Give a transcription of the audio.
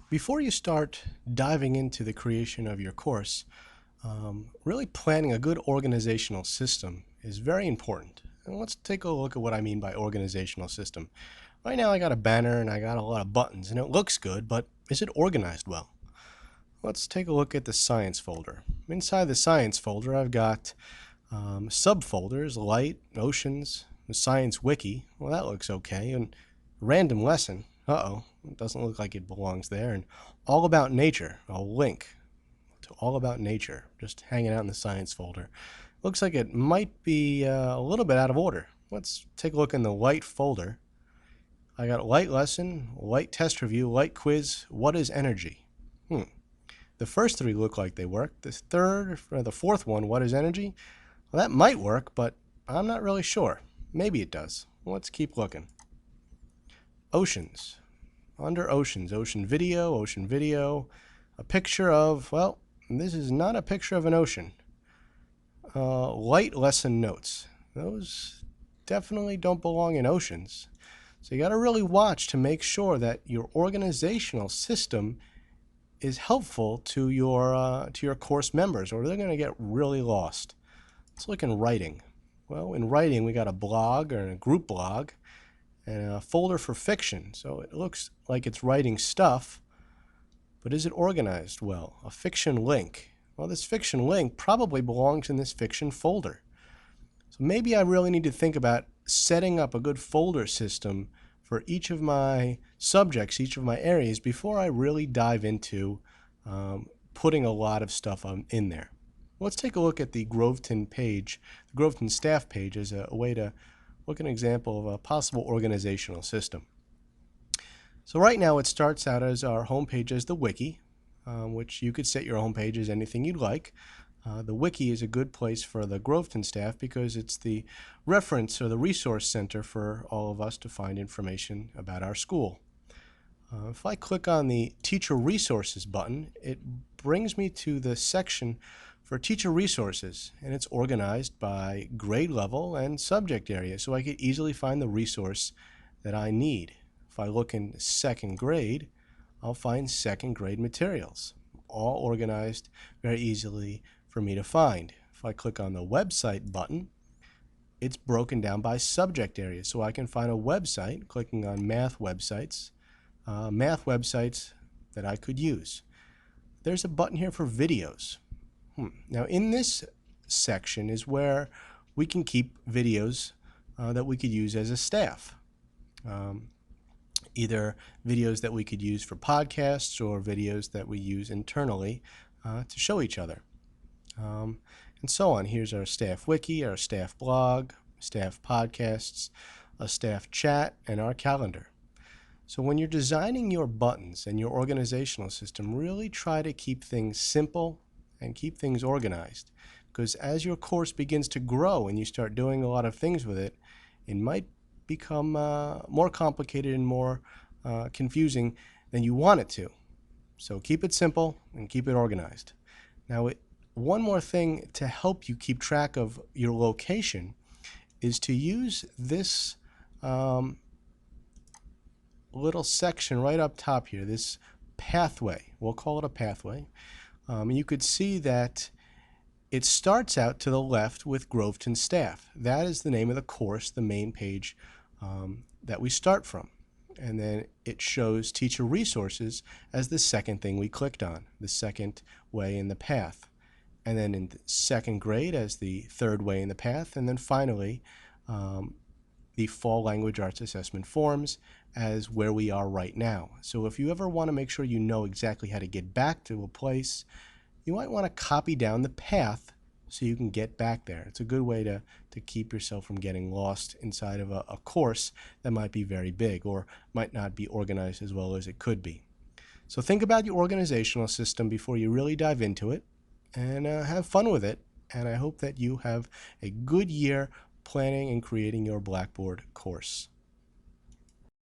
Before you start diving into the creation of your course, really planning a good organizational system is very important. And let's take a look at what I mean by organizational system. Right now I got a banner and I got a lot of buttons and it looks good, but is it organized well? Let's take a look at the science folder. Inside the science folder I've got subfolders, light, oceans, the science wiki. Well, that looks okay. And random lesson. Uh-oh, it doesn't look like it belongs there. And all about nature, a link to all about nature, just hanging out in the science folder. Looks like it might be a little bit out of order. Let's take a look in the light folder. I got light lesson, light test review, light quiz. What is energy? The first three look like they work. The fourth one, what is energy? Well, that might work, but I'm not really sure. Maybe it does. Let's keep looking. Oceans. Under oceans, ocean video, a picture of, well, this is not a picture of an ocean. Light lesson notes. Those definitely don't belong in oceans. So you got to really watch to make sure that your organizational system is helpful to your course members, or they're going to get really lost. Let's look in writing. Well, in writing we got a blog or a group blog and a folder for fiction. So it looks like it's writing stuff, but is it organized well? A fiction link. Well, this fiction link probably belongs in this fiction folder. So maybe I really need to think about setting up a good folder system for each of my subjects, each of my areas, before I really dive into putting a lot of stuff in there. Let's take a look at the Groveton page, the Groveton staff page, as a way to look at an example of a possible organizational system. So right now it starts out as our home page as the wiki, which you could set your home page as anything you'd like. The wiki is a good place for the Groveton staff because it's the reference or the resource center for all of us to find information about our school. If I click on the Teacher Resources button, it brings me to the section for teacher resources, and it's organized by grade level and subject area, so I could easily find the resource that I need. If I look in second grade, I'll find second grade materials, all organized very easily for me to find. If I click on the website button, it's broken down by subject area, so I can find a website, clicking on math websites that I could use. There's a button here for videos. Now in this section is where we can keep videos that we could use as a staff. Either videos that we could use for podcasts or videos that we use internally to show each other. And so on. Here's our staff wiki, our staff blog, staff podcasts, a staff chat, and our calendar. So when you're designing your buttons and your organizational system, really try to keep things simple and keep things organized, because as your course begins to grow and you start doing a lot of things with it, it might become more complicated and more confusing than you want it to. So keep it simple and keep it organized. Now, one more thing to help you keep track of your location is to use this little section right up top here, this pathway. We'll call it a pathway. You could see that it starts out to the left with Groveton staff. That is the name of the course, the main page that we start from. And then it shows teacher resources as the second thing we clicked on, the second way in the path. And then in the second grade as the third way in the path. And then finally, the Fall Language Arts Assessment forms as where we are right now. So if you ever want to make sure you know exactly how to get back to a place, you might want to copy down the path so you can get back there. It's a good way to keep yourself from getting lost inside of a course that might be very big or might not be organized as well as it could be. So think about your organizational system before you really dive into it, and have fun with it. And I hope that you have a good year planning and creating your Blackboard course.